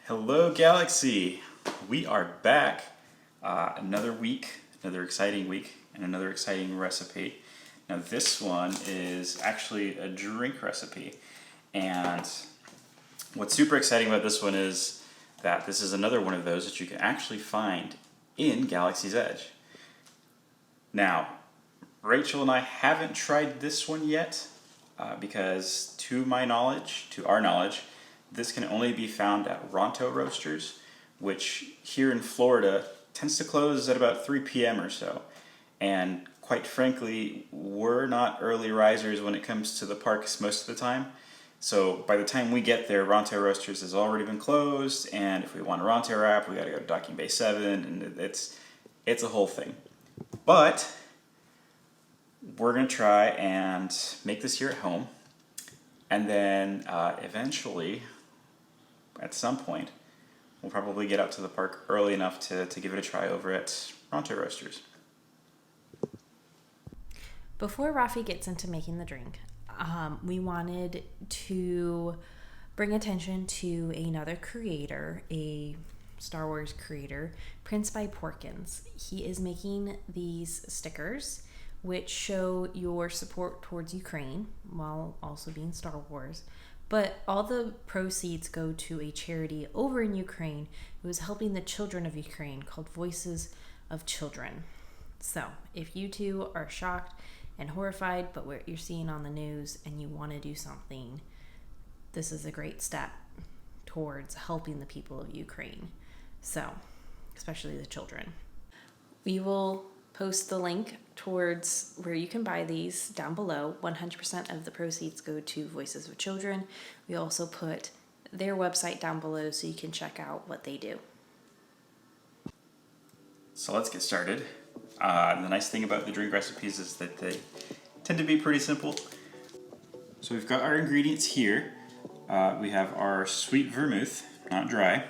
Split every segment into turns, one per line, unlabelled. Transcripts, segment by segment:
Hello Galaxy! We are back. Another week, another exciting week, and another exciting recipe. Now this one is actually a drink recipe, and what's super exciting about this one is that this is another one of those that you can actually find in Galaxy's Edge. Now, Rachel and I haven't tried this one yet because to our knowledge, this can only be found at Ronto Roasters, which here in Florida tends to close at about 3 p.m. or so. And quite frankly, we're not early risers when it comes to the parks most of the time. So by the time we get there, Ronto Roasters has already been closed, and if we want a Ronto wrap, we gotta go to Docking Bay 7, and it's a whole thing. But we're gonna try and make this here at home, and then eventually, at some point, we'll probably get out to the park early enough to give it a try over at Ronto Roasters.
Before Rafi gets into making the drink, we wanted to bring attention to another creator, a Star Wars creator, Prince by Porkins. He is making these stickers which show your support towards Ukraine while also being Star Wars. But all the proceeds go to a charity over in Ukraine who is helping the children of Ukraine called Voices of Children. So if you two are shocked and horrified by what you're seeing on the news and you want to do something, this is a great step towards helping the people of Ukraine. So, especially the children. We will post the link towards where you can buy these down below. 100% of the proceeds go to Voices of Children. We also put their website down below so you can check out what they do.
So let's get started. The nice thing about the drink recipes is that they tend to be pretty simple. So we've got our ingredients here. We have our sweet vermouth, not dry.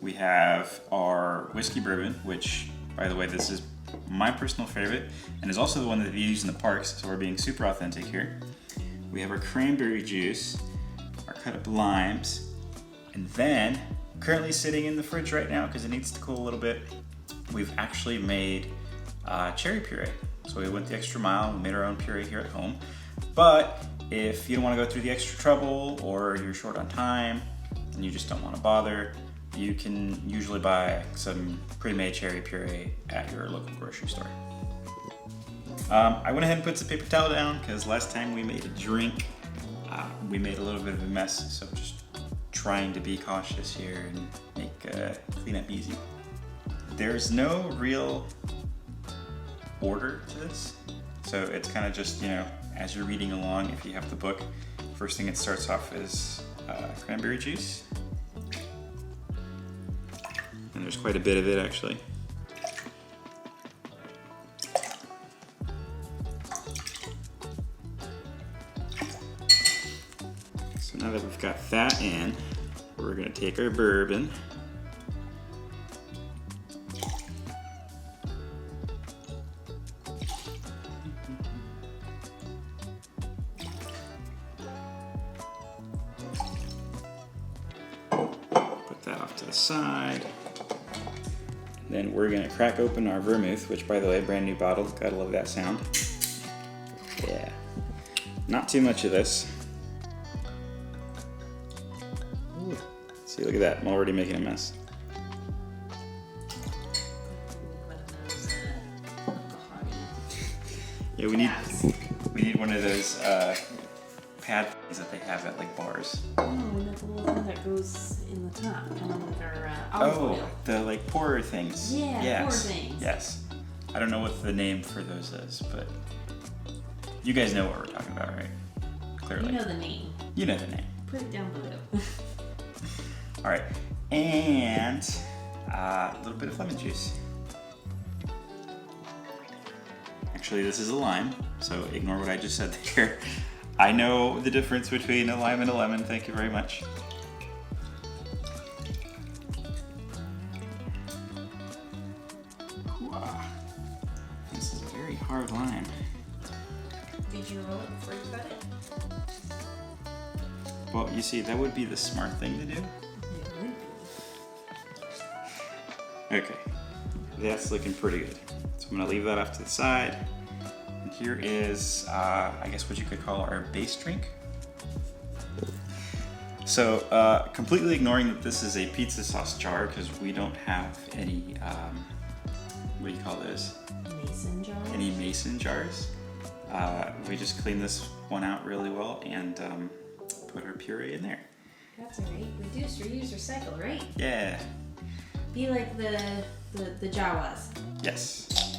We have our whiskey bourbon, which, by the way, this is my personal favorite and is also the one that we use in the parks, so we're being super authentic here. We have our cranberry juice, our cut up limes, and then, currently sitting in the fridge right now because it needs to cool a little bit, we've actually made cherry puree. So we went the extra mile and made our own puree here at home. But if you don't want to go through the extra trouble, or you're short on time and you just don't want to bother, you can usually buy some pre-made cherry puree at your local grocery store. I went ahead and put some paper towel down because last time we made a drink, we made a little bit of a mess. So just trying to be cautious here and make cleanup easy. There's no real order to this, so it's kind of just, as you're reading along, if you have the book, first thing it starts off is cranberry juice, and there's quite a bit of it actually. So now that we've got that in, we're going to take our bourbon, to the side. And then we're gonna crack open our vermouth, which, by the way, brand new bottle. Gotta love that sound. Yeah. Not too much of this. Ooh. See, look at that. I'm already making a mess. Yeah, we need one of those pad things that they have at like bars.
Oh, and that's the little thing that goes in the top, kind of like our olive oil.
The like pourer things.
Yeah,
yes.
pourer things.
Yes. I don't know what the name for those is, but you guys know what we're talking about, right? Clearly.
You know the name.
You know the name.
Put it down below.
All right, and a little bit of lemon juice. Actually, this is a lime, so ignore what I just said there. I know the difference between a lime and a lemon. Thank you very much. Wow. This is a very hard lime.
Did you roll it before you cut it?
Well, you see, that would be the smart thing to do.
It would be.
Okay, that's looking pretty good. So I'm gonna leave that off to the side. And here is, I guess what you could call our base drink. So completely ignoring that this is a pizza sauce jar because we don't have any, what do you call this?
Mason jars?
Any mason jars. We just cleaned this one out really well and put our puree in there.
That's alright. Reduce, reuse, recycle, right?
Yeah.
Be like the Jawas.
Yes.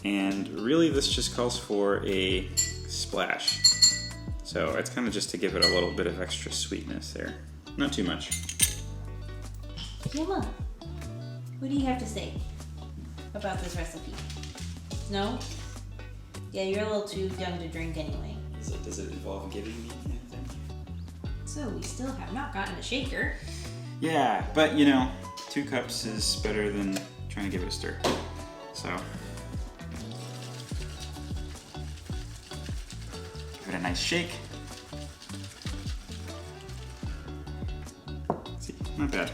And really this just calls for a splash. So it's kind of just to give it a little bit of extra sweetness there. Not too much.
Yuma, what do you have to say about this recipe? No? Yeah, you're a little too young to drink anyway.
Does it involve giving me anything?
So we still have not gotten a shaker.
Yeah, but you know, 2 cups is better than trying to give it a stir. So give it a nice shake. See, not bad.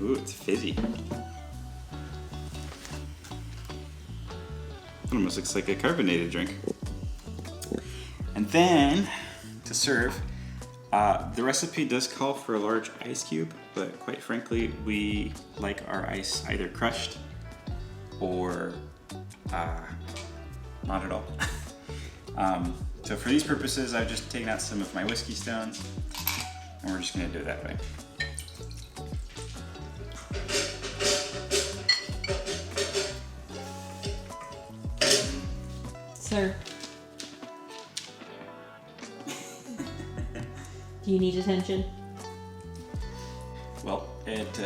Ooh, it's fizzy. It almost looks like a carbonated drink. And then, to serve, the recipe does call for a large ice cube, but quite frankly, we like our ice either crushed or not at all. So for these purposes, I've just taken out some of my whiskey stones, and we're just gonna do it that way.
Sir. Do you need attention?
Well, it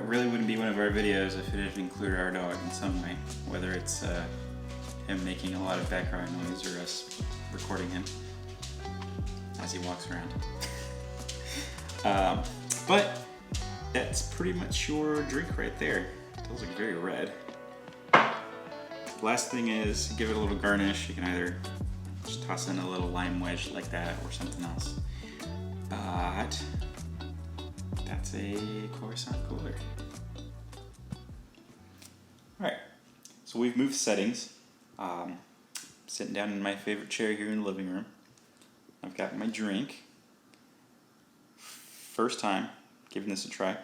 really wouldn't be one of our videos if it didn't include our dog in some way, whether it's him making a lot of background noise or us recording him as he walks around. But that's pretty much your drink right there. It does look very red. Last thing is give it a little garnish. You can either just toss in a little lime wedge like that or something else. But that's a Coruscant cooler. Alright, so we've moved settings. Sitting down in my favorite chair here in the living room. I've got my drink. First time giving this a try.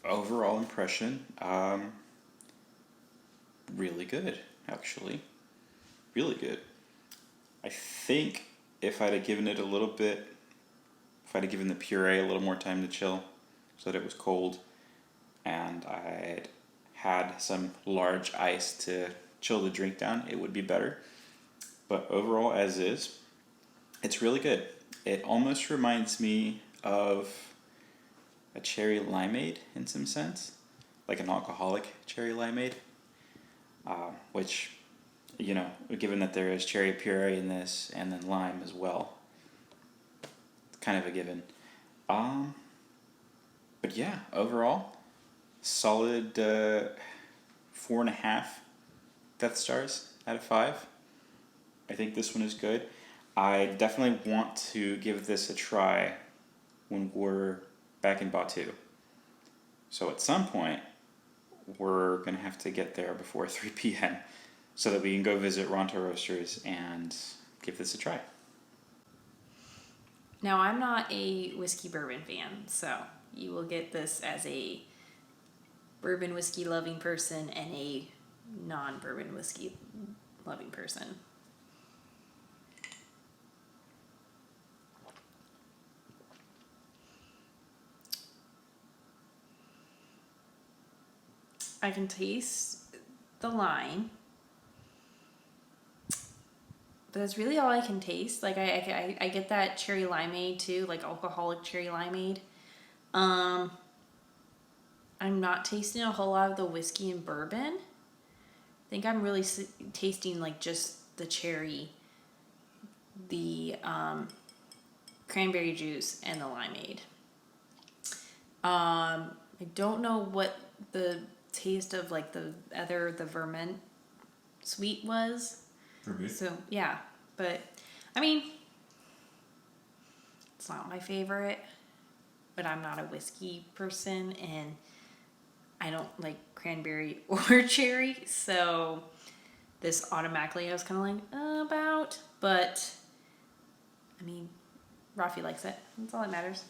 Overall impression, really good, actually. Really good. I think if I'd have given it a little bit, if I'd have given the puree a little more time to chill so that it was cold, and I'd had some large ice to chill the drink down, it would be better. But overall, as is, it's really good. It almost reminds me of a cherry limeade in some sense, like an alcoholic cherry limeade, which, you know, given that there is cherry puree in this and then lime as well, it's kind of a given. But yeah, overall, solid 4.5 Death Stars out of 5. I think this one is good. I definitely want to give this a try when we're back in Batu. So at some point, we're going to have to get there before 3 p.m. so that we can go visit Ronto Roasters and give this a try.
Now, I'm not a whiskey bourbon fan, so you will get this as a bourbon whiskey loving person and a non-bourbon whiskey loving person. I can taste the lime, but that's really all I can taste. Like I get that cherry limeade too, like alcoholic cherry limeade. I'm not tasting a whole lot of the whiskey and bourbon. I think I'm really tasting like just the cherry, the cranberry juice, and the limeade. I don't know what the taste of like the vermint sweet was.
Vermouth?
So yeah, but I mean, it's not my favorite, but I'm not a whiskey person and I don't like cranberry or cherry, so this automatically I was kind of like about, but I mean, Rafi likes it. That's all that matters.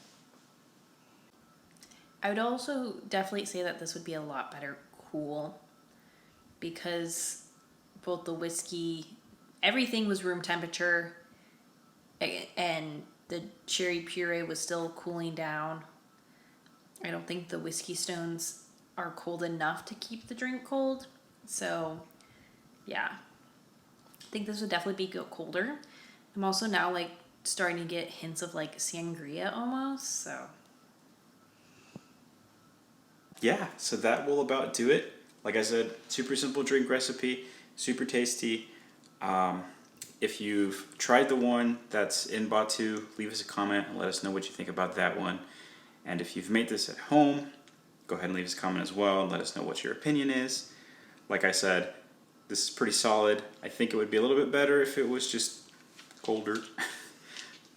I would also definitely say that this would be a lot better cool because both the whiskey, everything was room temperature and the cherry puree was still cooling down. I don't think the whiskey stones are cold enough to keep the drink cold. So, yeah. I think this would definitely be colder. I'm also now like starting to get hints of like sangria almost, so.
Yeah, so that will about do it. Like I said, super simple drink recipe, super tasty. If you've tried the one that's in Batu, leave us a comment and let us know what you think about that one. And if you've made this at home, go ahead and leave us a comment as well and let us know what your opinion is. Like I said, this is pretty solid. I think it would be a little bit better if it was just colder.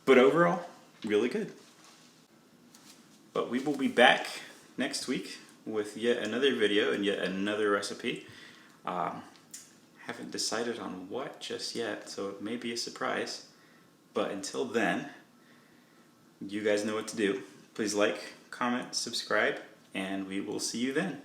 But overall, really good. But we will be back next week with yet another video and yet another recipe. Haven't decided on what just yet, so it may be a surprise. But until then, you guys know what to do. Please like, comment, subscribe, and we will see you then.